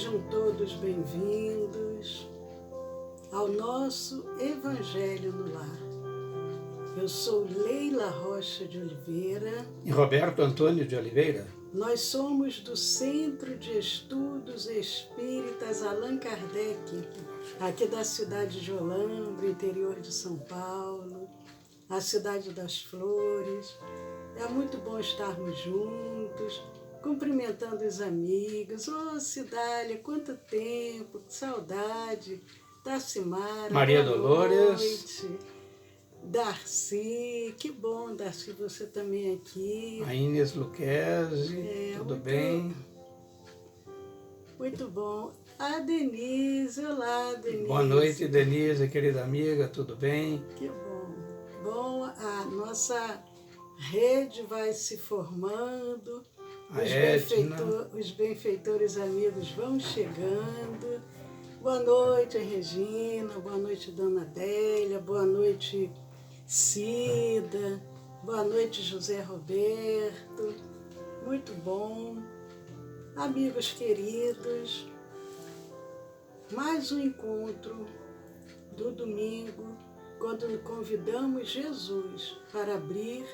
Sejam todos bem-vindos ao nosso Evangelho no Lar. Eu sou Leila Rocha de Oliveira e Roberto Antônio de Oliveira. Nós somos do Centro de Estudos Espíritas Allan Kardec, aqui da cidade de Olambra, interior de São Paulo, a cidade das flores. É muito bom estarmos juntos, cumprimentando os amigos. Ô, Cidália, quanto tempo, que saudade. Darcimara, Maria boa Dolores. noite. Darcy, que bom, Darcy, você também aqui. A Inês Luquezzi, tudo bem? Muito bom. A Denise, olá, Denise. Boa noite, Denise, querida amiga, tudo bem? Que bom. Bom, a nossa rede vai se formando, os benfeitores amigos vão chegando. Boa noite, Regina, boa noite, Dona Adélia, boa noite, Cida, boa noite, José Roberto, muito bom. Amigos queridos, mais um encontro do domingo, quando convidamos Jesus para abrir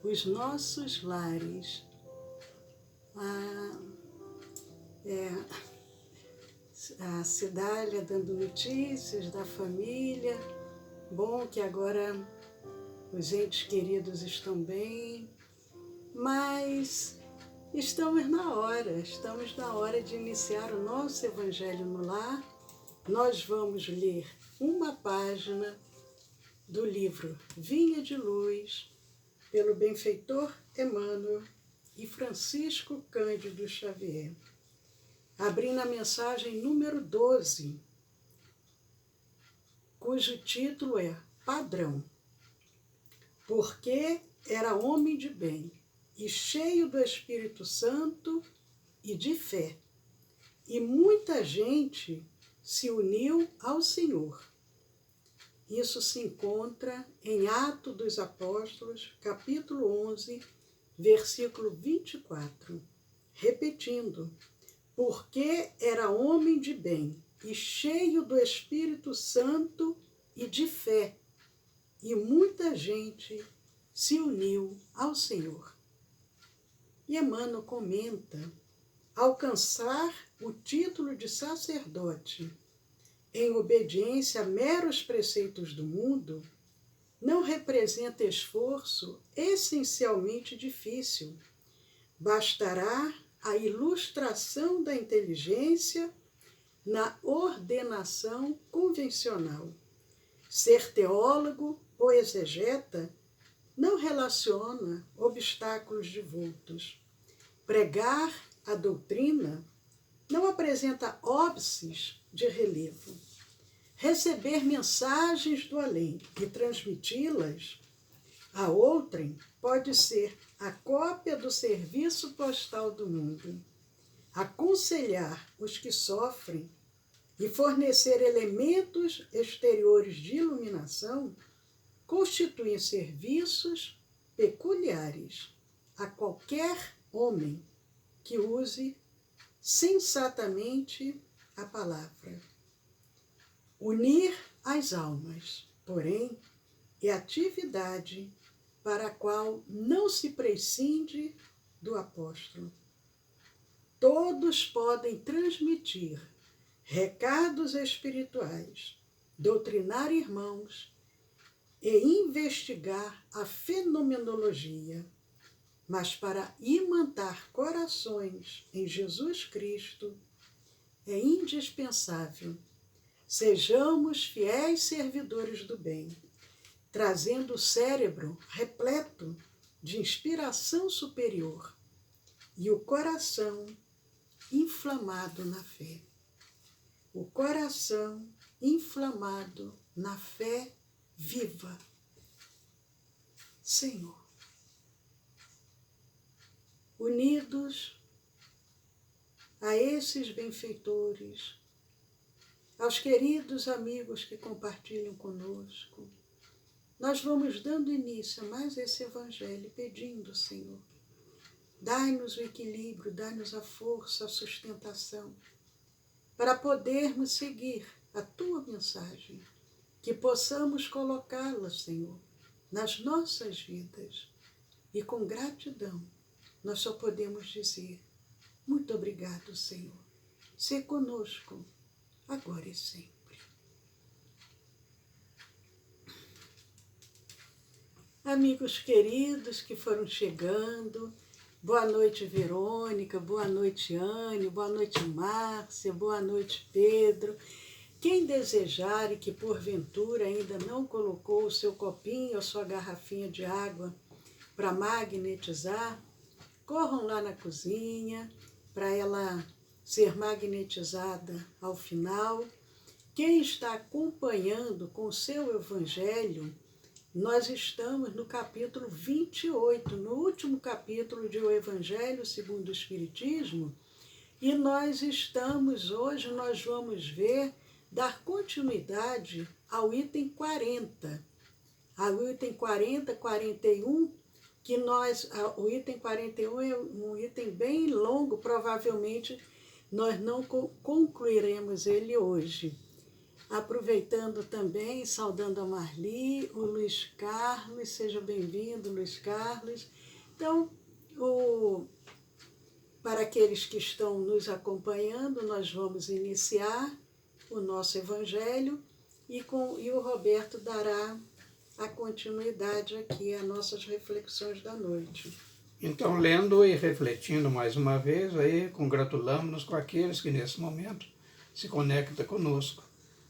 os nossos lares. A Cidália dando notícias da família. Bom que agora os entes queridos estão bem, mas estamos na hora de iniciar o nosso Evangelho no Lar. Nós vamos ler uma página do livro Vinha de Luz, pelo benfeitor Emmanuel e Francisco Cândido Xavier. Abrindo a mensagem número 12, cujo título é Padrão. Porque era homem de bem e cheio do Espírito Santo e de fé, e muita gente se uniu ao Senhor. Isso se encontra em Atos dos Apóstolos, capítulo 11, versículo 24. Repetindo, porque era homem de bem e cheio do Espírito Santo e de fé, e muita gente se uniu ao Senhor. E Emmanuel comenta, alcançar o título de sacerdote em obediência a meros preceitos do mundo não representa esforço essencialmente difícil. Bastará a ilustração da inteligência na ordenação convencional. Ser teólogo ou exegeta não relaciona obstáculos divultos. Pregar a doutrina não apresenta óbices de relevo. Receber mensagens do além e transmiti-las a outrem pode ser a cópia do serviço postal do mundo. Aconselhar os que sofrem e fornecer elementos exteriores de iluminação constituem serviços peculiares a qualquer homem que use sensatamente a palavra. Unir as almas, porém, é atividade para a qual não se prescinde do apóstolo. Todos podem transmitir recados espirituais, doutrinar irmãos e investigar a fenomenologia, mas para imantar corações em Jesus Cristo é indispensável sejamos fiéis servidores do bem, trazendo o cérebro repleto de inspiração superior e o coração inflamado na fé. O coração inflamado na fé viva. Senhor, unidos a esses benfeitores, aos queridos amigos que compartilham conosco, nós vamos dando início a mais esse Evangelho, pedindo, Senhor, dai-nos o equilíbrio, dai-nos a força, a sustentação, para podermos seguir a tua mensagem, que possamos colocá-la, Senhor, nas nossas vidas. E com gratidão, nós só podemos dizer, muito obrigado, Senhor. Sê conosco, agora e sempre. Amigos queridos que foram chegando, boa noite, Verônica, boa noite, Anne, boa noite, Márcia, boa noite, Pedro. Quem desejar e que porventura ainda não colocou o seu copinho ou sua garrafinha de água para magnetizar, corram lá na cozinha para ela ser magnetizada ao final. Quem está acompanhando com o seu evangelho, nós estamos no capítulo 28, no último capítulo de O Evangelho segundo o Espiritismo, e nós vamos ver, dar continuidade ao item 40. Ao item 40, 41, o item 41 é um item bem longo, provavelmente nós não concluiremos ele hoje. Aproveitando também, saudando a Marli, o Luiz Carlos, seja bem-vindo, Luiz Carlos. Então, para aqueles que estão nos acompanhando, nós vamos iniciar o nosso Evangelho e o Roberto dará a continuidade aqui às nossas reflexões da noite. Então, lendo e refletindo mais uma vez, aí congratulamos-nos com aqueles que nesse momento se conectam conosco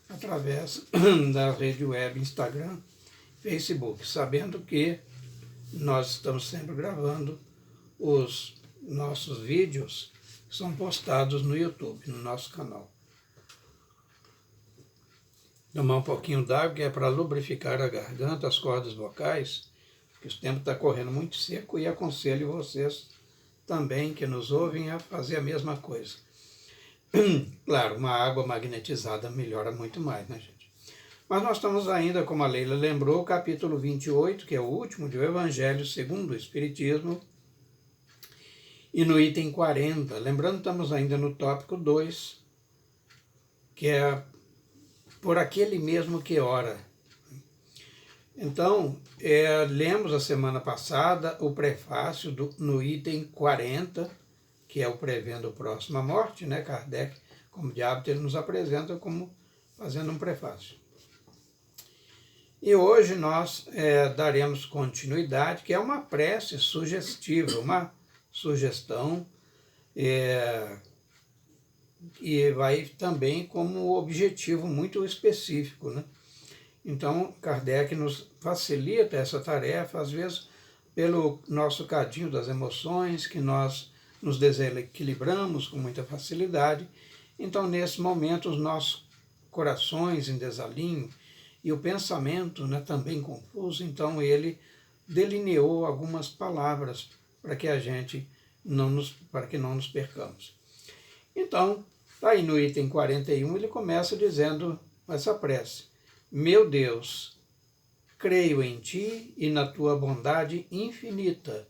através da rede web, Instagram, Facebook, sabendo que nós estamos sempre gravando os nossos vídeos, que são postados no YouTube, no nosso canal. Tomar um pouquinho d'água, que é para lubrificar a garganta, as cordas vocais, que o tempo está correndo muito seco, e aconselho vocês também que nos ouvem a fazer a mesma coisa. Claro, uma água magnetizada melhora muito mais, né, gente? Mas nós estamos ainda, como a Leila lembrou, o capítulo 28, que é o último do Evangelho segundo o Espiritismo, e no item 40. Lembrando, estamos ainda no tópico 2, que é por aquele mesmo que ora. Então, lemos a semana passada o prefácio no item 40, que é o prevendo o próximo à morte, né? Kardec, como de hábito, ele nos apresenta como fazendo um prefácio. E hoje nós daremos continuidade, que é uma prece sugestiva, uma sugestão, e vai também como objetivo muito específico, né? Então, Kardec nos facilita essa tarefa, às vezes, pelo nosso cadinho das emoções, que nós nos desequilibramos com muita facilidade. Então, nesse momento, os nossos corações em desalinho e o pensamento, né, também confuso, então ele delineou algumas palavras para que para que não nos percamos. Então, aí no item 41, ele começa dizendo essa prece: meu Deus, creio em ti e na tua bondade infinita,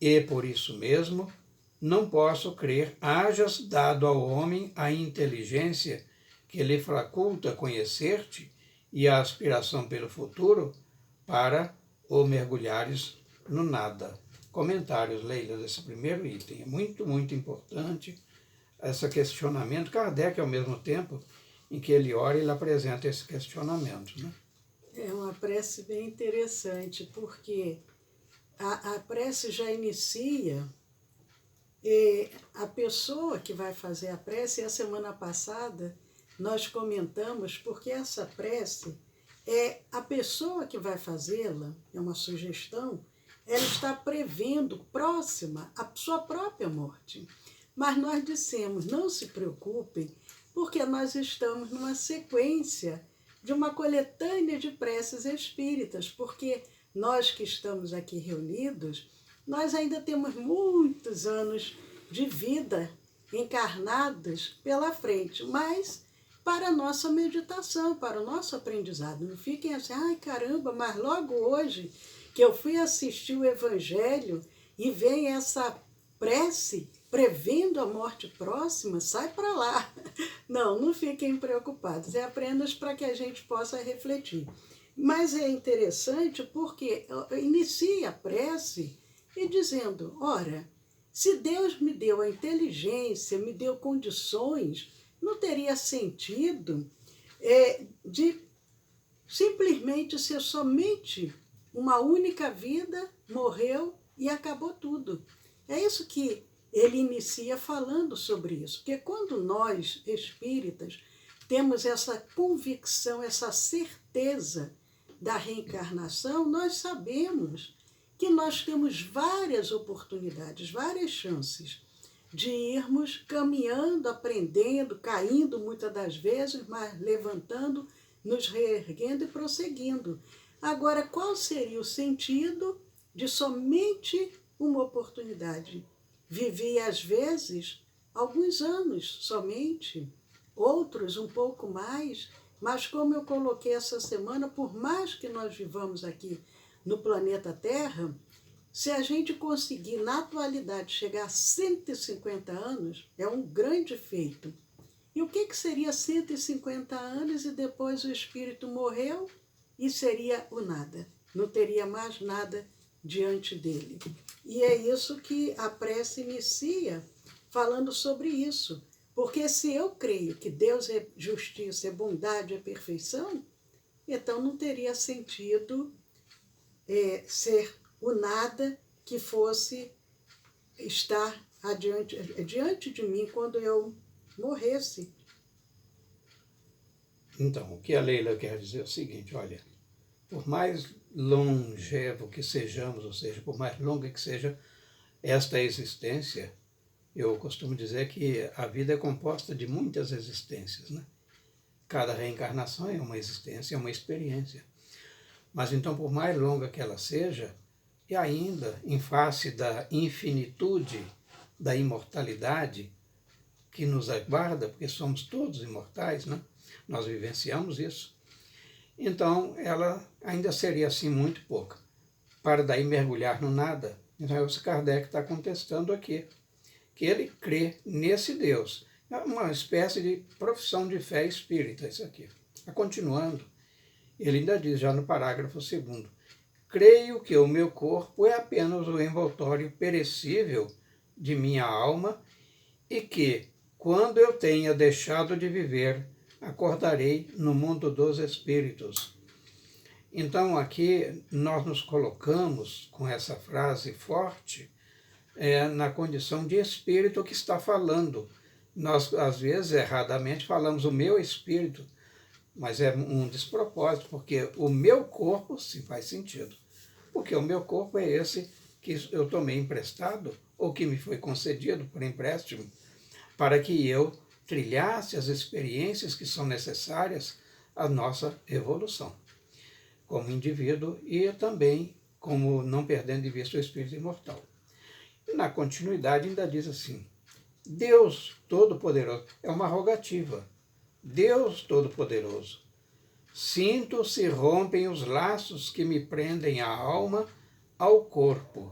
e por isso mesmo não posso crer hajas dado ao homem a inteligência que lhe faculta conhecer-te e a aspiração pelo futuro para o mergulhares no nada. Comentários, Leila, desse primeiro item. É muito, muito importante esse questionamento. Kardec, ao mesmo tempo em que ele ora, ele apresenta esse questionamento, né? É uma prece bem interessante, porque a prece já inicia, a pessoa que vai fazer a prece, e a semana passada nós comentamos, porque essa prece é a pessoa que vai fazê-la, é uma sugestão, ela está prevendo próxima a sua própria morte. Mas nós dissemos, não se preocupem, porque nós estamos numa sequência de uma coletânea de preces espíritas, porque nós que estamos aqui reunidos, nós ainda temos muitos anos de vida encarnados pela frente, mas para a nossa meditação, para o nosso aprendizado. Não fiquem assim, ai caramba, mas logo hoje que eu fui assistir o Evangelho e vem essa prece prevendo a morte próxima, sai para lá. Não fiquem preocupados, é apenas para que a gente possa refletir. Mas é interessante porque inicia a prece e dizendo, ora, se Deus me deu a inteligência, me deu condições, não teria sentido de simplesmente ser somente uma única vida, morreu e acabou tudo. É isso que ele inicia falando sobre isso. Porque quando nós, espíritas, temos essa convicção, essa certeza da reencarnação, nós sabemos que nós temos várias oportunidades, várias chances de irmos caminhando, aprendendo, caindo muitas das vezes, mas levantando, nos reerguendo e prosseguindo. Agora, qual seria o sentido de somente uma oportunidade? Vivi, às vezes, alguns anos somente, outros um pouco mais, mas como eu coloquei essa semana, por mais que nós vivamos aqui no planeta Terra, se a gente conseguir, na atualidade, chegar a 150 anos, é um grande feito. E o que seria 150 anos e depois o espírito morreu e seria o nada? Não teria mais nada diante dele. E é isso que a prece inicia falando sobre isso. Porque se eu creio que Deus é justiça, é bondade, é perfeição, então não teria sentido ser o nada que fosse estar diante de mim quando eu morresse. Então, o que a Leila quer dizer é o seguinte, olha, por mais longevo que sejamos, ou seja, por mais longa que seja esta existência, eu costumo dizer que a vida é composta de muitas existências, né? Cada reencarnação é uma existência, é uma experiência. Mas então, por mais longa que ela seja, e ainda em face da infinitude, da imortalidade que nos aguarda, porque somos todos imortais, né? Nós vivenciamos isso. Então, ela ainda seria assim muito pouca, para daí mergulhar no nada. Então, é o que Kardec está contestando aqui, que ele crê nesse Deus. É uma espécie de profissão de fé espírita, isso aqui. Continuando, ele ainda diz, já no parágrafo 2º, creio que o meu corpo é apenas o envoltório perecível de minha alma e que, quando eu tenha deixado de viver, acordarei no mundo dos espíritos. Então, aqui nós nos colocamos com essa frase forte na condição de espírito que está falando. Nós, às vezes, erradamente falamos o meu espírito, mas é um despropósito, porque o meu corpo, sim, faz sentido. Porque o meu corpo é esse que eu tomei emprestado, ou que me foi concedido por empréstimo, para que eu trilhasse as experiências que são necessárias à nossa evolução, como indivíduo e também como não perdendo de vista o espírito imortal. E na continuidade ainda diz assim, Deus Todo-Poderoso, é uma rogativa, Deus Todo-Poderoso, sinto se rompem os laços que me prendem a alma ao corpo,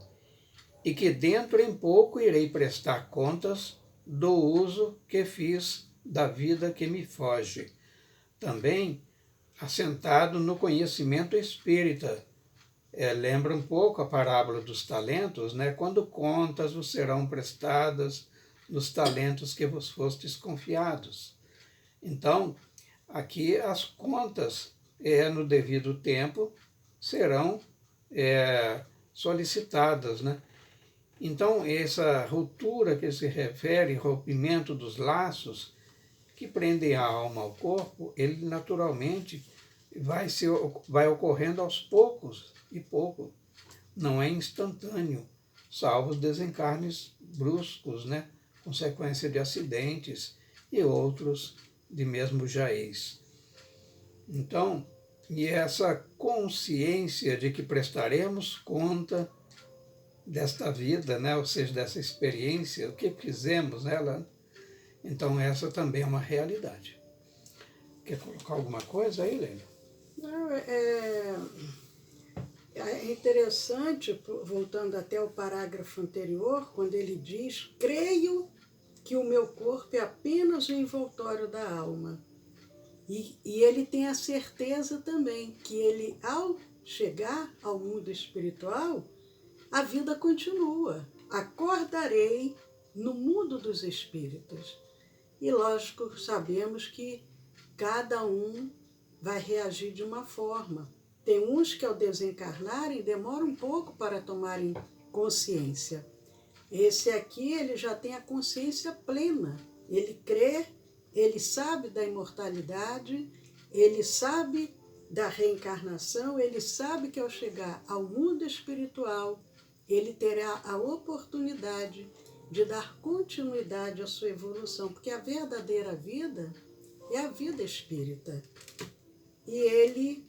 e que dentro em pouco irei prestar contas do uso que fiz da vida que me foge. Também assentado no conhecimento espírita. Lembra um pouco a parábola dos talentos, né? Quando contas vos serão prestadas dos talentos que vos fostes confiados. Então, aqui as contas, no devido tempo, serão solicitadas, né? Então, essa ruptura que se refere, rompimento dos laços que prendem a alma ao corpo, ele naturalmente vai ocorrendo aos poucos e pouco. Não é instantâneo, salvo os desencarnes bruscos, né? Consequência de acidentes e outros de mesmo jaez. Então, e essa consciência de que prestaremos conta desta vida, né? Ou seja, dessa experiência, o que fizemos nela, então essa também é uma realidade. Quer colocar alguma coisa aí, Leila? Não, interessante, voltando até o parágrafo anterior, quando ele diz: creio que o meu corpo é apenas o envoltório da alma. E ele tem a certeza também que ele, ao chegar ao mundo espiritual, a vida continua. Acordarei no mundo dos espíritos. E, lógico, sabemos que cada um vai reagir de uma forma. Tem uns que, ao desencarnarem, demoram um pouco para tomarem consciência. Esse aqui, ele já tem a consciência plena. Ele crê, ele sabe da imortalidade, ele sabe da reencarnação, ele sabe que, ao chegar ao mundo espiritual, ele terá a oportunidade de dar continuidade à sua evolução, porque a verdadeira vida é a vida espírita. E ele,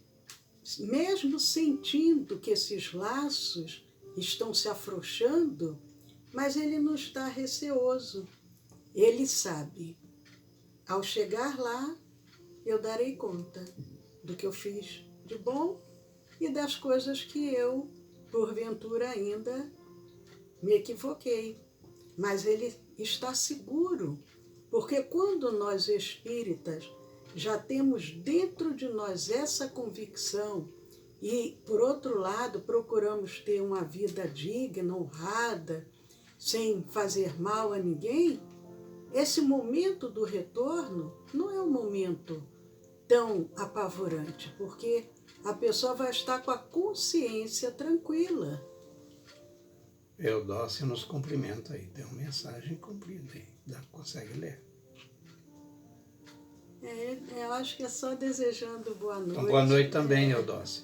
mesmo sentindo que esses laços estão se afrouxando, mas ele não está receoso. Ele sabe, ao chegar lá, eu darei conta do que eu fiz de bom e das coisas que eu, porventura, ainda me equivoquei. Mas ele está seguro, porque quando nós espíritas já temos dentro de nós essa convicção e, por outro lado, procuramos ter uma vida digna, honrada, sem fazer mal a ninguém, esse momento do retorno não é um momento tão apavorante, porque a pessoa vai estar com a consciência tranquila. Eudócia nos cumprimenta aí, tem uma mensagem cumprida aí, consegue ler? Eu acho que é só desejando boa noite. Então, boa noite também, Eudócia.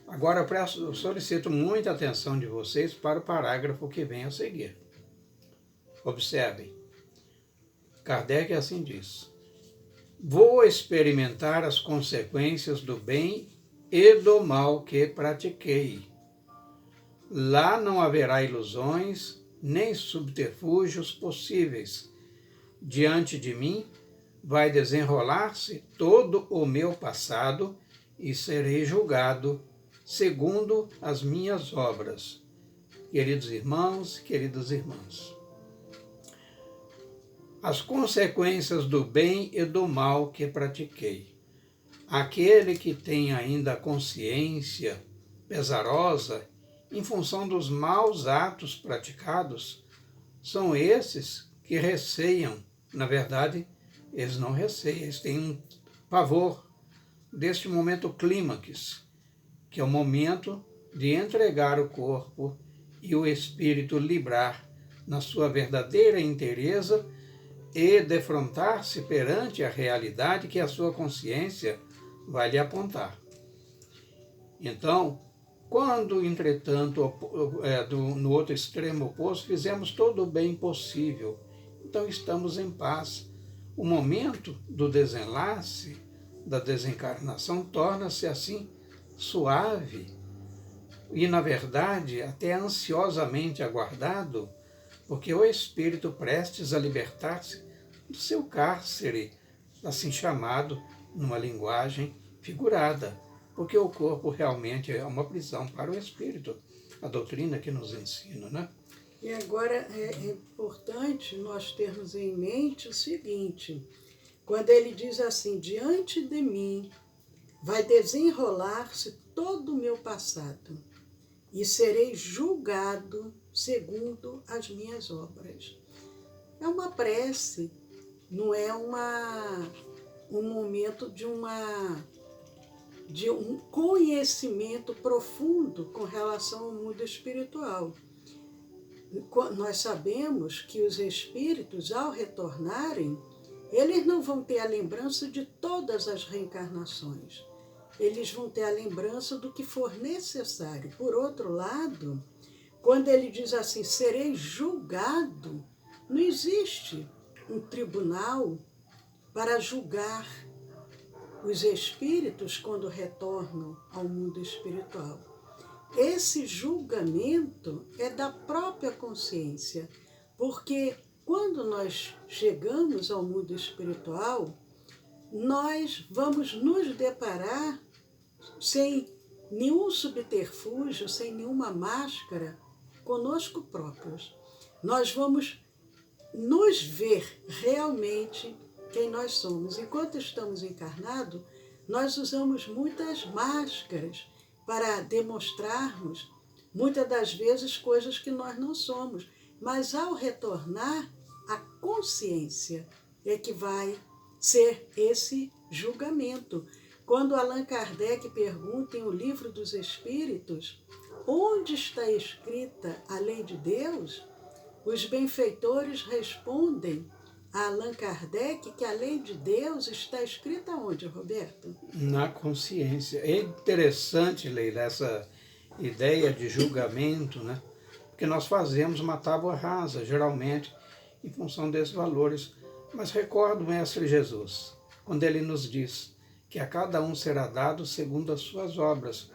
Agora eu solicito muita atenção de vocês para o parágrafo que vem a seguir. Observem. Kardec assim diz: vou experimentar as consequências do bem e do mal que pratiquei. Lá não haverá ilusões nem subterfúgios possíveis. Diante de mim vai desenrolar-se todo o meu passado e serei julgado segundo as minhas obras. Queridos irmãos, queridas irmãs, as consequências do bem e do mal que pratiquei. Aquele que tem ainda consciência pesarosa em função dos maus atos praticados, são esses que receiam. Na verdade, eles não receiam, eles têm um pavor deste momento clímax, que é o momento de entregar o corpo e o espírito livrar na sua verdadeira inteireza e defrontar-se perante a realidade que a sua consciência vai lhe apontar. Então, quando, entretanto, no outro extremo oposto, fizemos todo o bem possível, então estamos em paz. O momento do desenlace, da desencarnação, torna-se assim suave e, na verdade, até ansiosamente aguardado, porque o espírito prestes a libertar-se do seu cárcere, assim chamado numa linguagem figurada, porque o corpo realmente é uma prisão para o espírito, a doutrina que nos ensina, né? E agora é importante nós termos em mente o seguinte: quando ele diz assim, diante de mim vai desenrolar-se todo o meu passado e serei julgado segundo as minhas obras. É uma prece, não é um momento de um conhecimento profundo com relação ao mundo espiritual. Nós sabemos que os espíritos, ao retornarem, eles não vão ter a lembrança de todas as reencarnações. Eles vão ter a lembrança do que for necessário. Por outro lado, quando ele diz assim, serei julgado, não existe um tribunal para julgar os espíritos quando retornam ao mundo espiritual. Esse julgamento é da própria consciência, porque quando nós chegamos ao mundo espiritual, nós vamos nos deparar sem nenhum subterfúgio, sem nenhuma máscara, conosco próprios. Nós vamos nos ver realmente quem nós somos. Enquanto estamos encarnados, nós usamos muitas máscaras para demonstrarmos, muitas das vezes, coisas que nós não somos. Mas ao retornar, a consciência é que vai ser esse julgamento. Quando Allan Kardec pergunta em O Livro dos Espíritos, onde está escrita a lei de Deus, os benfeitores respondem a Allan Kardec que a lei de Deus está escrita onde, Roberto? Na consciência. É interessante, Leila, essa ideia de julgamento, né? Porque nós fazemos uma tábua rasa, geralmente, em função desses valores. Mas recordo o Mestre Jesus, quando ele nos diz que a cada um será dado segundo as suas obras.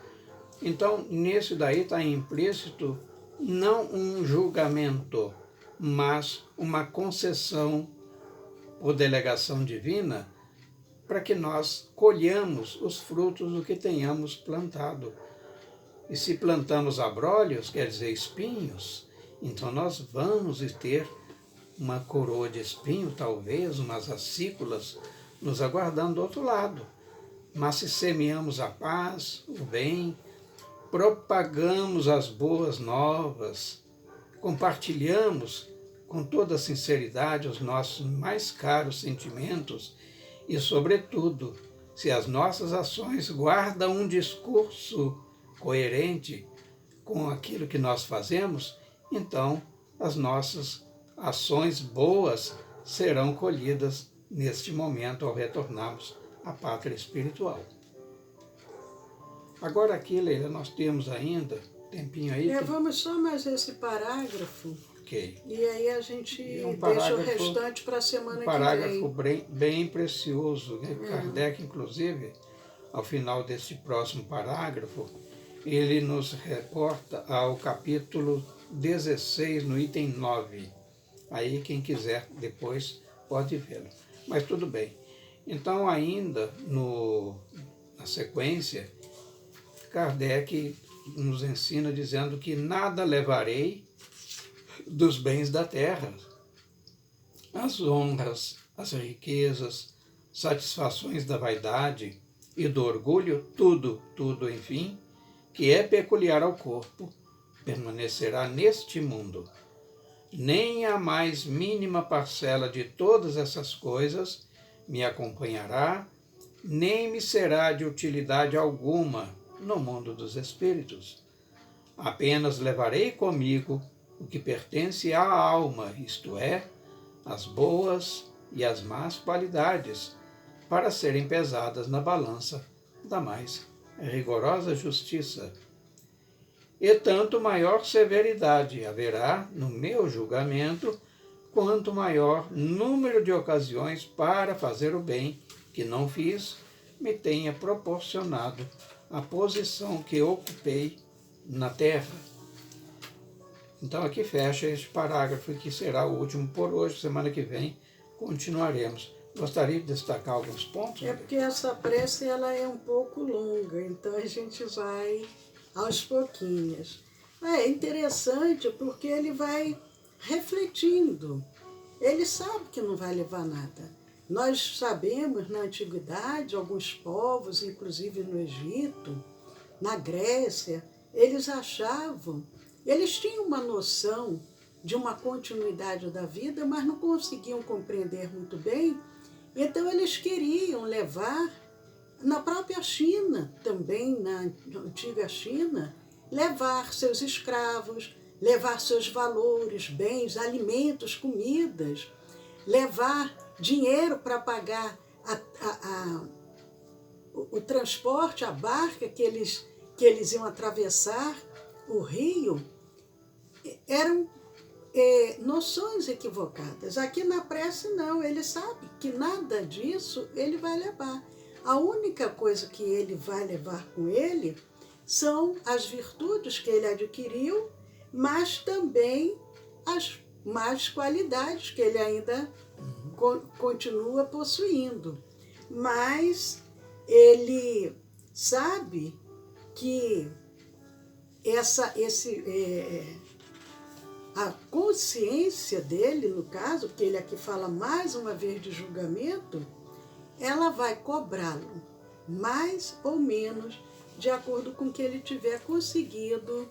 Então, nisso daí está implícito não um julgamento, mas uma concessão por delegação divina para que nós colhamos os frutos do que tenhamos plantado. E se plantamos abrolhos, quer dizer espinhos, então nós vamos ter uma coroa de espinho, talvez, umas acículas, nos aguardando do outro lado. Mas se semeamos a paz, o bem, propagamos as boas novas, compartilhamos com toda sinceridade os nossos mais caros sentimentos e, sobretudo, se as nossas ações guardam um discurso coerente com aquilo que nós fazemos, então as nossas ações boas serão colhidas neste momento ao retornarmos à pátria espiritual. Agora aqui, Leila, nós temos ainda, tempinho aí... Vamos só mais esse parágrafo. Ok. E aí a gente deixa o restante para a semana que vem. Um parágrafo bem precioso, né? Kardec, inclusive, ao final desse próximo parágrafo, ele nos reporta ao capítulo 16, no item 9. Aí quem quiser depois pode vê-lo. Mas tudo bem. Então, ainda na sequência, Kardec nos ensina dizendo que nada levarei dos bens da terra, as honras, as riquezas, satisfações da vaidade e do orgulho, tudo, enfim, que é peculiar ao corpo, permanecerá neste mundo. Nem a mais mínima parcela de todas essas coisas me acompanhará, nem me será de utilidade alguma no mundo dos espíritos. Apenas levarei comigo o que pertence à alma, isto é, as boas e as más qualidades, para serem pesadas na balança da mais rigorosa justiça. E tanto maior severidade haverá no meu julgamento, quanto maior número de ocasiões para fazer o bem que não fiz me tenha proporcionado a posição que ocupei na terra. Então aqui fecha este parágrafo, que será o último por hoje. Semana que vem continuaremos. Gostaria de destacar alguns pontos? Porque essa prece ela é um pouco longa, então a gente vai aos pouquinhos. É interessante porque ele vai refletindo. Ele sabe que não vai levar nada. Nós sabemos, na antiguidade, alguns povos, inclusive no Egito, na Grécia, eles tinham uma noção de uma continuidade da vida, mas não conseguiam compreender muito bem. Então eles queriam levar, na própria China, também na antiga China, levar seus escravos, levar seus valores, bens, alimentos, comidas, levar dinheiro para pagar o transporte, a barca que eles iam atravessar o rio. Eram noções equivocadas. Aqui na prece não, ele sabe que nada disso ele vai levar. A única coisa que ele vai levar com ele são as virtudes que ele adquiriu, mas também as más qualidades que ele ainda continua possuindo. Mas ele sabe que a consciência dele, no caso, porque ele aqui fala mais uma vez de julgamento, ela vai cobrá-lo mais ou menos de acordo com o que ele tiver conseguido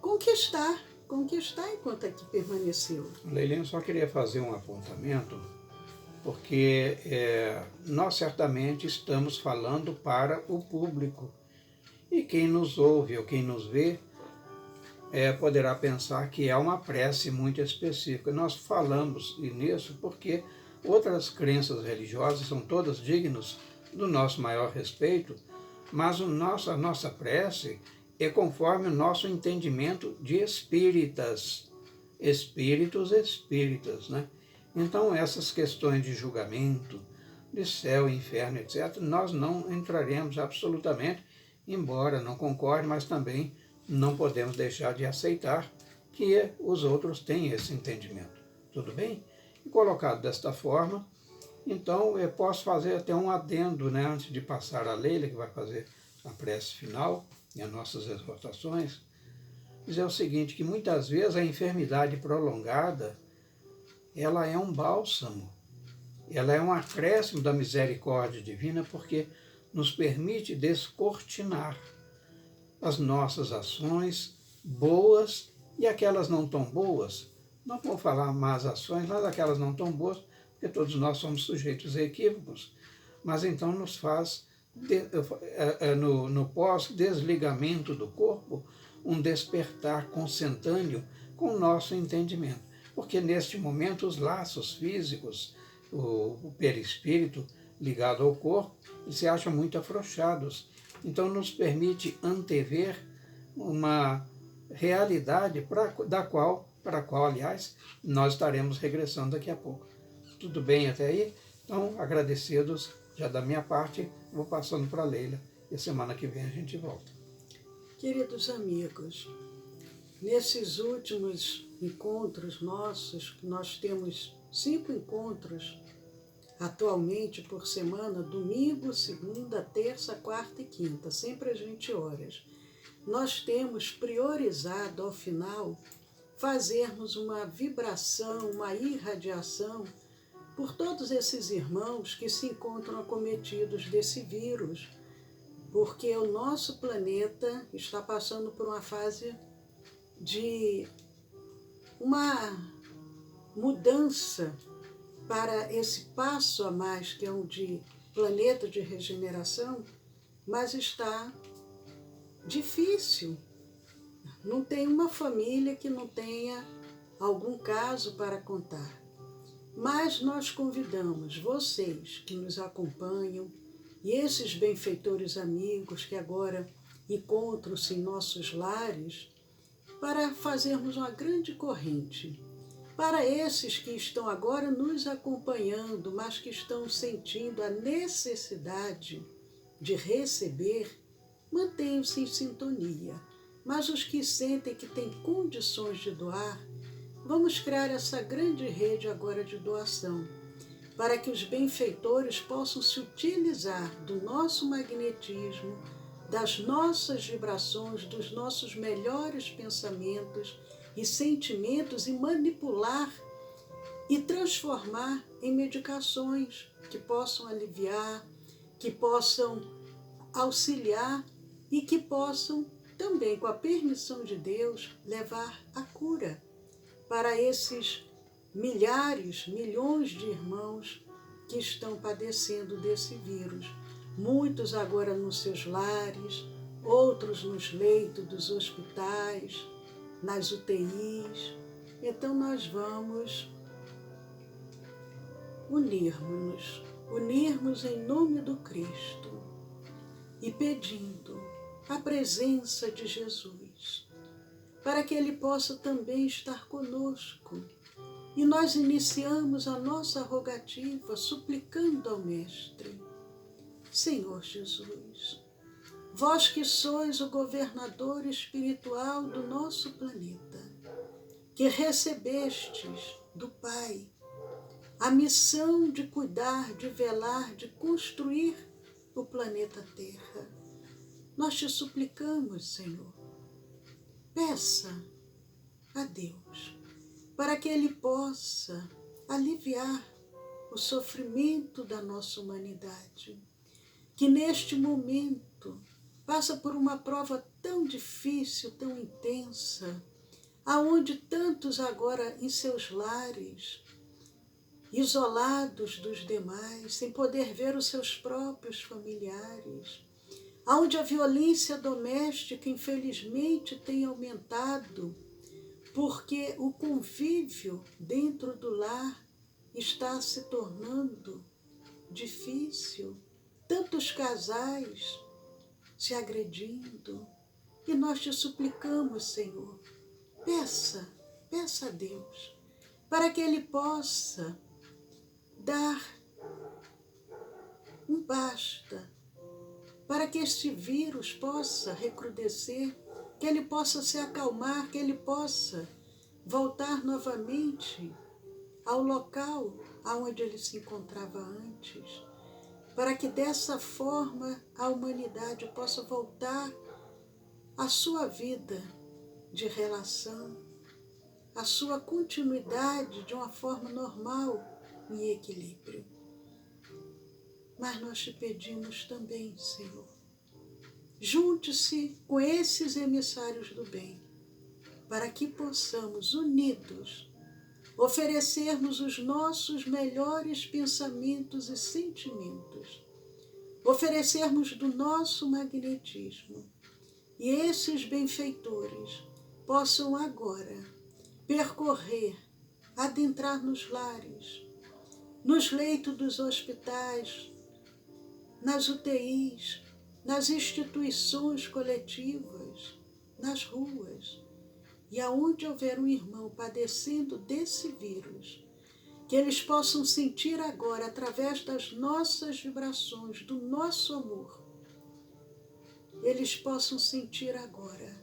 conquistar enquanto aqui permaneceu. Leilene, eu só queria fazer um apontamento, porque nós certamente estamos falando para o público. E quem nos ouve ou quem nos vê poderá pensar que é uma prece muito específica. Nós falamos nisso porque outras crenças religiosas são todas dignas do nosso maior respeito, mas a nossa prece é conforme o nosso entendimento de espíritas, espíritas, né? Então essas questões de julgamento, de céu, inferno, etc., nós não entraremos absolutamente, embora não concorde, mas também não podemos deixar de aceitar que os outros têm esse entendimento. Tudo bem? E colocado desta forma, então eu posso fazer até um adendo, né, antes de passar a Leila, que vai fazer a prece final e as nossas exortações, dizer o seguinte, que muitas vezes a enfermidade prolongada, ela é um bálsamo, ela é um acréscimo da misericórdia divina, porque nos permite descortinar as nossas ações boas e aquelas não tão boas. Não vou falar más ações, mas aquelas não tão boas, porque todos nós somos sujeitos a equívocos. Mas então nos faz, no pós-desligamento do corpo, um despertar consentâneo com o nosso entendimento. Porque neste momento os laços físicos, o perispírito ligado ao corpo, se acham muito afrouxados. Então nos permite antever uma realidade para a qual, aliás, nós estaremos regressando daqui a pouco. Tudo bem até aí? Então, agradecidos já da minha parte, vou passando para a Leila e semana que vem a gente volta. Queridos amigos, nesses últimos encontros nossos, nós temos 5 encontros atualmente por semana, domingo, segunda, terça, quarta e quinta, sempre às 20 horas. Nós temos priorizado, ao final, fazermos uma vibração, uma irradiação por todos esses irmãos que se encontram acometidos desse vírus, porque o nosso planeta está passando por uma fase de uma mudança para esse passo a mais, que é um de planeta de regeneração, mas está difícil. Não tem uma família que não tenha algum caso para contar. Mas nós convidamos vocês que nos acompanham e esses benfeitores amigos que agora encontram-se em nossos lares para fazermos uma grande corrente. Para esses que estão agora nos acompanhando, mas que estão sentindo a necessidade de receber, mantenham-se em sintonia. Mas os que sentem que têm condições de doar, vamos criar essa grande rede agora de doação, para que os benfeitores possam se utilizar do nosso magnetismo, das nossas vibrações, dos nossos melhores pensamentos e sentimentos e manipular e transformar em medicações que possam aliviar, que possam auxiliar e que possam também, com a permissão de Deus, levar a cura para esses milhares, milhões de irmãos que estão padecendo desse vírus. Muitos agora nos seus lares, outros nos leitos dos hospitais, nas UTIs. Então nós vamos unirmos em nome do Cristo e pedindo a presença de Jesus, para que Ele possa também estar conosco. E nós iniciamos a nossa rogativa suplicando ao Mestre: Senhor Jesus, vós que sois o governador espiritual do nosso planeta, que recebestes do Pai a missão de cuidar, de velar, de construir o planeta Terra, Nós te suplicamos, Senhor, peça a Deus para que Ele possa aliviar o sofrimento da nossa humanidade, que neste momento passa por uma prova tão difícil, tão intensa, aonde tantos agora em seus lares, isolados dos demais, sem poder ver os seus próprios familiares, aonde a violência doméstica infelizmente tem aumentado, porque o convívio dentro do lar está se tornando difícil, tantos casais se agredindo, e nós te suplicamos, Senhor, peça a Deus, para que Ele possa dar um basta, para que este vírus possa recrudescer, que ele possa se acalmar, que ele possa voltar novamente ao local onde ele se encontrava antes, para que dessa forma a humanidade possa voltar à sua vida de relação, à sua continuidade de uma forma normal e equilíbrio. Mas nós te pedimos também, Senhor, junte-se com esses emissários do bem, para que possamos, unidos, oferecermos os nossos melhores pensamentos e sentimentos, oferecermos do nosso magnetismo, e esses benfeitores possam agora percorrer, adentrar nos lares, nos leitos dos hospitais, nas UTIs, nas instituições coletivas, nas ruas, e aonde houver um irmão padecendo desse vírus, que eles possam sentir agora, através das nossas vibrações, do nosso amor, eles possam sentir agora,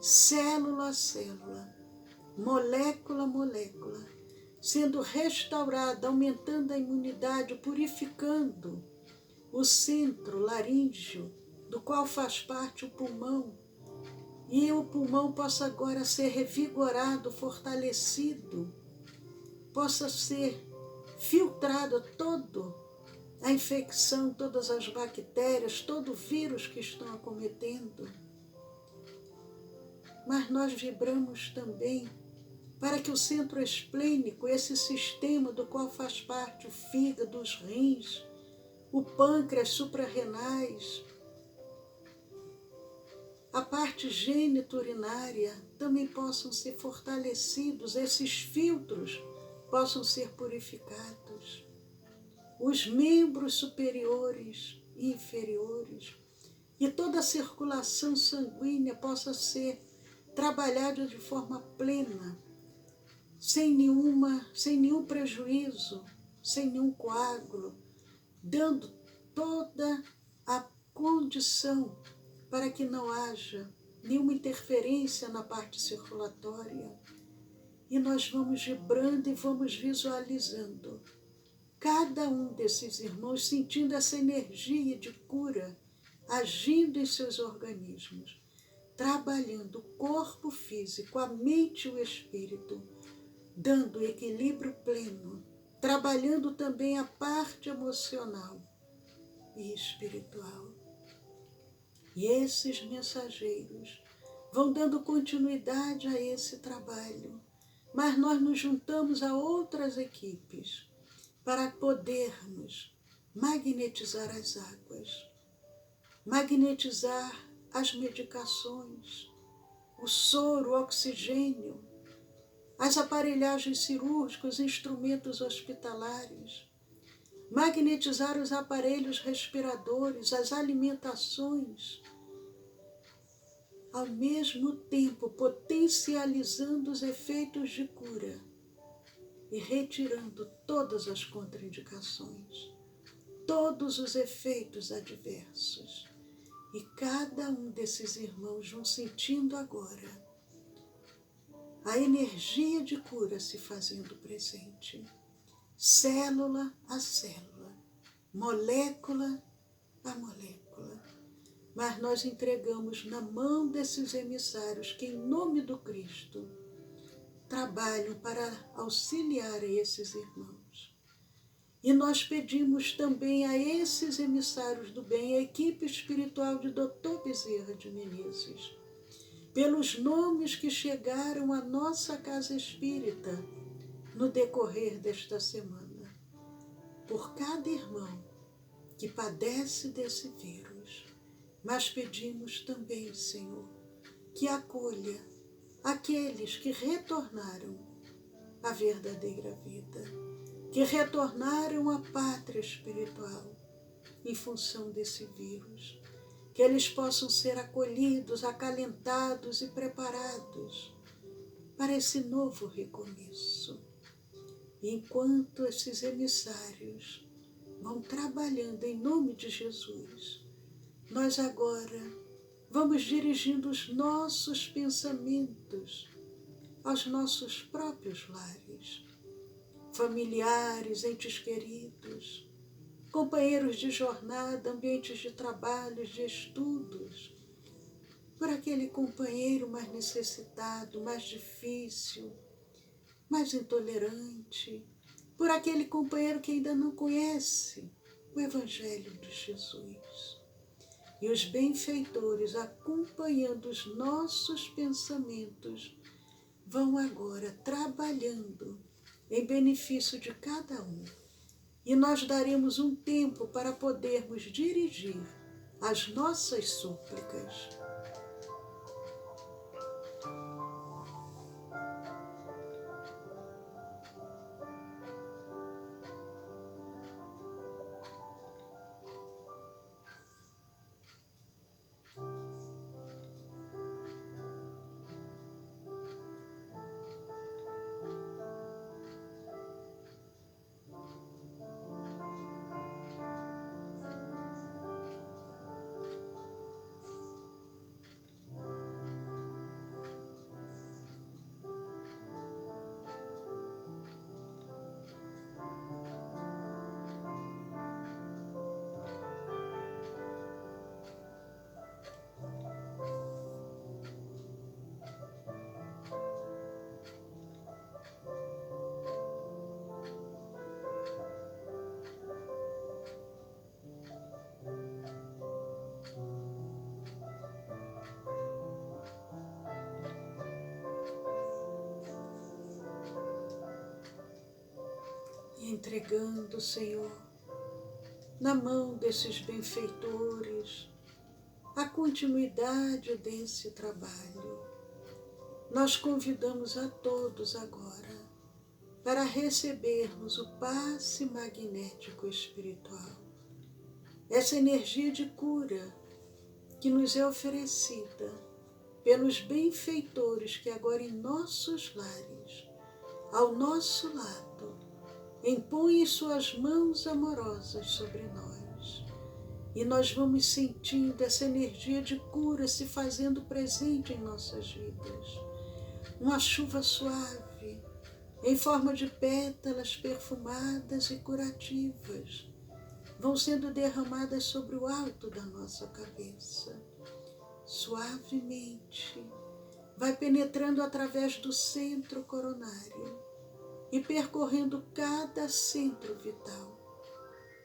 célula a célula, molécula a molécula, sendo restaurada, aumentando a imunidade, purificando o centro laríngeo, do qual faz parte o pulmão, e o pulmão possa agora ser revigorado, fortalecido, possa ser filtrado toda a infecção, todas as bactérias, todo o vírus que estão acometendo. Mas nós vibramos também para que o centro esplênico, esse sistema do qual faz parte o fígado, os rins, o pâncreas, suprarrenais, a parte geniturinária, também possam ser fortalecidos, esses filtros possam ser purificados. Os membros superiores e inferiores, e toda a circulação sanguínea possa ser trabalhada de forma plena, sem nenhum prejuízo, sem nenhum coágulo, dando toda a condição para que não haja nenhuma interferência na parte circulatória. E nós vamos vibrando e vamos visualizando cada um desses irmãos sentindo essa energia de cura agindo em seus organismos, trabalhando o corpo físico, a mente e o espírito, dando equilíbrio pleno, trabalhando também a parte emocional e espiritual. E esses mensageiros vão dando continuidade a esse trabalho, mas nós nos juntamos a outras equipes para podermos magnetizar as águas, magnetizar as medicações, o soro, o oxigênio, as aparelhagens cirúrgicas, instrumentos hospitalares, magnetizar os aparelhos respiradores, as alimentações, ao mesmo tempo potencializando os efeitos de cura e retirando todas as contraindicações, todos os efeitos adversos. E cada um desses irmãos vão sentindo agora a energia de cura se fazendo presente, célula a célula, molécula a molécula, mas nós entregamos na mão desses emissários que, em nome do Cristo, trabalham para auxiliar a esses irmãos. E nós pedimos também a esses emissários do bem, a equipe espiritual de Dr. Bezerra de Menezes, pelos nomes que chegaram à nossa casa espírita no decorrer desta semana, por cada irmão que padece desse vírus. Mas pedimos também, Senhor, que acolha aqueles que retornaram à verdadeira vida, que retornaram à pátria espiritual em função desse vírus, que eles possam ser acolhidos, acalentados e preparados para esse novo recomeço. E enquanto esses emissários vão trabalhando em nome de Jesus, nós agora vamos dirigindo os nossos pensamentos aos nossos próprios lares, familiares, entes queridos, companheiros de jornada, ambientes de trabalho, de estudos, por aquele companheiro mais necessitado, mais difícil, mais intolerante, por aquele companheiro que ainda não conhece o Evangelho de Jesus. E os benfeitores, acompanhando os nossos pensamentos, vão agora trabalhando em benefício de cada um. E nós daremos um tempo para podermos dirigir as nossas súplicas. E entregando, Senhor, na mão desses benfeitores, a continuidade desse trabalho, nós convidamos a todos agora para recebermos o passe magnético espiritual, essa energia de cura que nos é oferecida pelos benfeitores que agora em nossos lares, ao nosso lado, impõem suas mãos amorosas sobre nós. E nós vamos sentindo essa energia de cura se fazendo presente em nossas vidas. Uma chuva suave, em forma de pétalas perfumadas e curativas, vão sendo derramadas sobre o alto da nossa cabeça. Suavemente, vai penetrando através do centro coronário e percorrendo cada centro vital,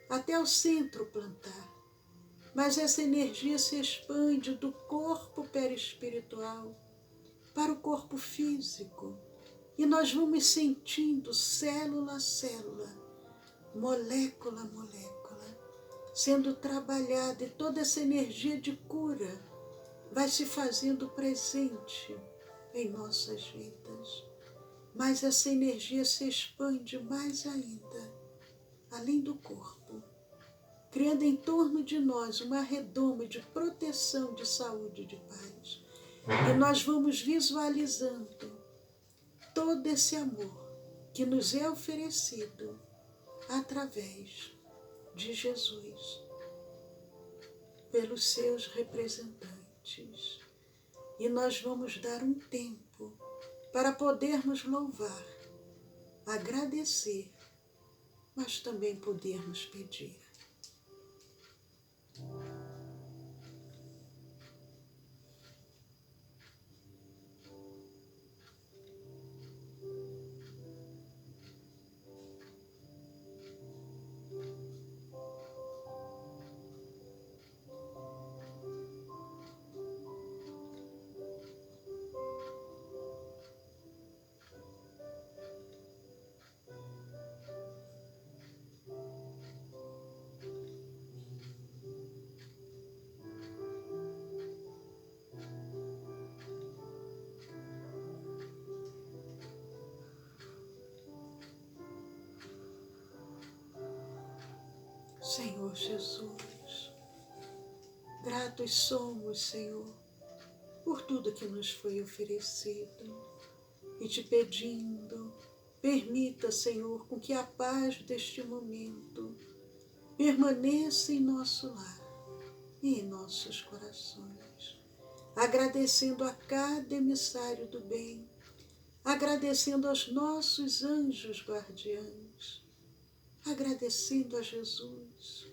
até o centro plantar. Mas essa energia se expande do corpo perispiritual para o corpo físico, e nós vamos sentindo célula a célula, molécula a molécula, sendo trabalhada, e toda essa energia de cura vai se fazendo presente em nossas vidas. Mas essa energia se expande mais ainda, além do corpo, criando em torno de nós uma redoma de proteção, de saúde e de paz. E nós vamos visualizando todo esse amor que nos é oferecido através de Jesus, pelos seus representantes. E nós vamos dar um tempo para podermos louvar, agradecer, mas também podermos pedir. Senhor Jesus, gratos somos, Senhor, por tudo que nos foi oferecido e te pedindo, permita, Senhor, com que a paz deste momento permaneça em nosso lar e em nossos corações, agradecendo a cada emissário do bem, agradecendo aos nossos anjos guardiães, agradecendo a Jesus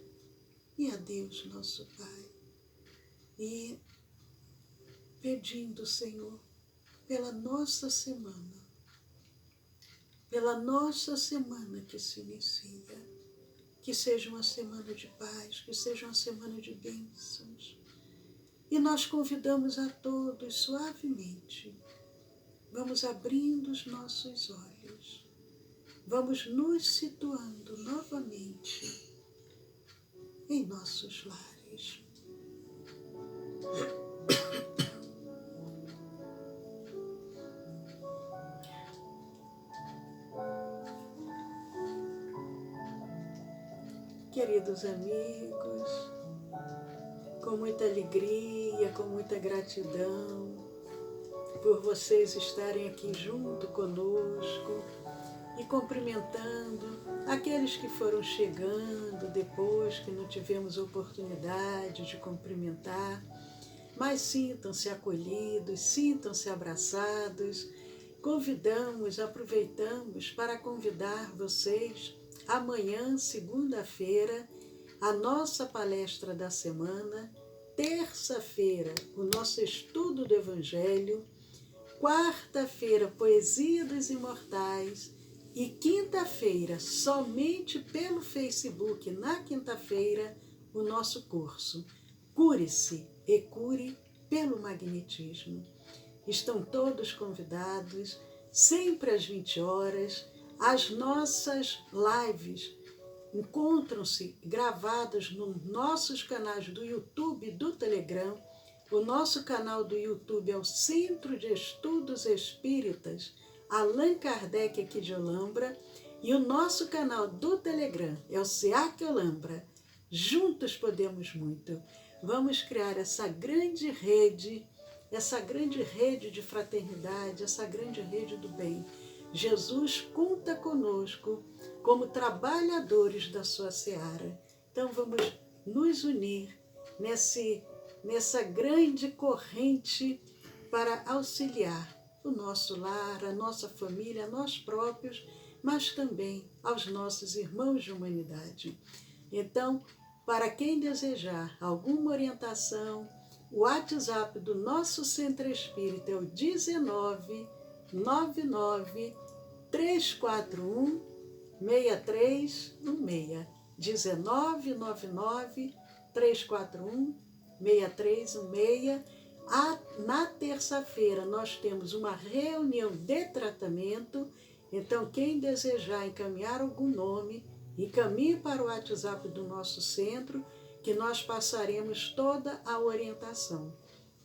e a Deus nosso Pai, e pedindo, Senhor, pela nossa semana que se inicia, que seja uma semana de paz, que seja uma semana de bênçãos. E nós convidamos a todos suavemente, vamos abrindo os nossos olhos, vamos nos situando novamente em nossos lares. Queridos amigos, com muita alegria, com muita gratidão por vocês estarem aqui junto conosco e cumprimentando aqueles que foram chegando depois que não tivemos oportunidade de cumprimentar, mas sintam-se acolhidos, sintam-se abraçados. Aproveitamos para convidar vocês amanhã, segunda-feira, a nossa palestra da semana, terça-feira, o nosso estudo do Evangelho, quarta-feira, Poesia dos Imortais e quinta-feira, somente pelo Facebook, na quinta-feira, o nosso curso Cure-se e Cure pelo Magnetismo. Estão todos convidados, sempre às 20 horas, as nossas lives encontram-se gravadas nos nossos canais do YouTube e do Telegram. O nosso canal do YouTube é o Centro de Estudos Espíritas Allan Kardec aqui de Olambra, e o nosso canal do Telegram é o SEAC Olambra. Juntos podemos muito. Vamos criar essa grande rede de fraternidade, essa grande rede do bem. Jesus conta conosco como trabalhadores da sua seara. Então vamos nos unir nessa grande corrente para auxiliar o nosso lar, a nossa família, a nós próprios, mas também aos nossos irmãos de humanidade. Então, para quem desejar alguma orientação, o WhatsApp do nosso Centro Espírita é o 1999 341 6316. 1999 341 6316. Na terça-feira nós temos uma reunião de tratamento, então quem desejar encaminhar algum nome, encaminhe para o WhatsApp do nosso centro, que nós passaremos toda a orientação,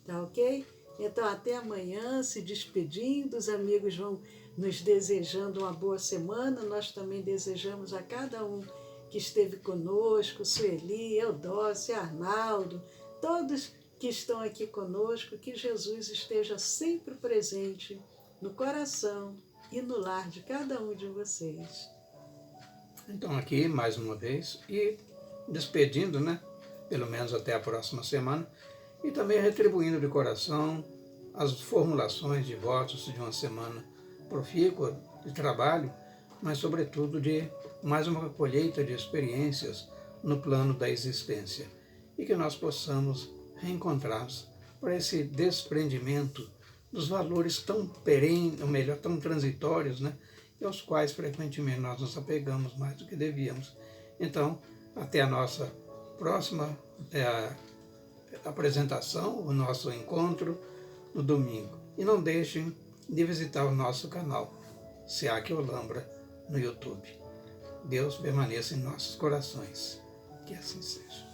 tá ok? Então até amanhã, se despedindo, os amigos vão nos desejando uma boa semana, nós também desejamos a cada um que esteve conosco, Sueli, Eudócia, Arnaldo, todos que estão aqui conosco, que Jesus esteja sempre presente no coração e no lar de cada um de vocês. Então aqui, mais uma vez, e despedindo, pelo menos até a próxima semana, e também retribuindo de coração as formulações de votos de uma semana profícua de trabalho, mas sobretudo de mais uma colheita de experiências no plano da existência, e que nós possamos reencontrar-nos para esse desprendimento dos valores tão perenes, ou melhor, tão transitórios, e aos quais frequentemente nós nos apegamos mais do que devíamos. Então, até a nossa próxima apresentação, o nosso encontro no domingo. E não deixem de visitar o nosso canal, SEAC Olambra, no YouTube. Deus permaneça em nossos corações. Que assim seja.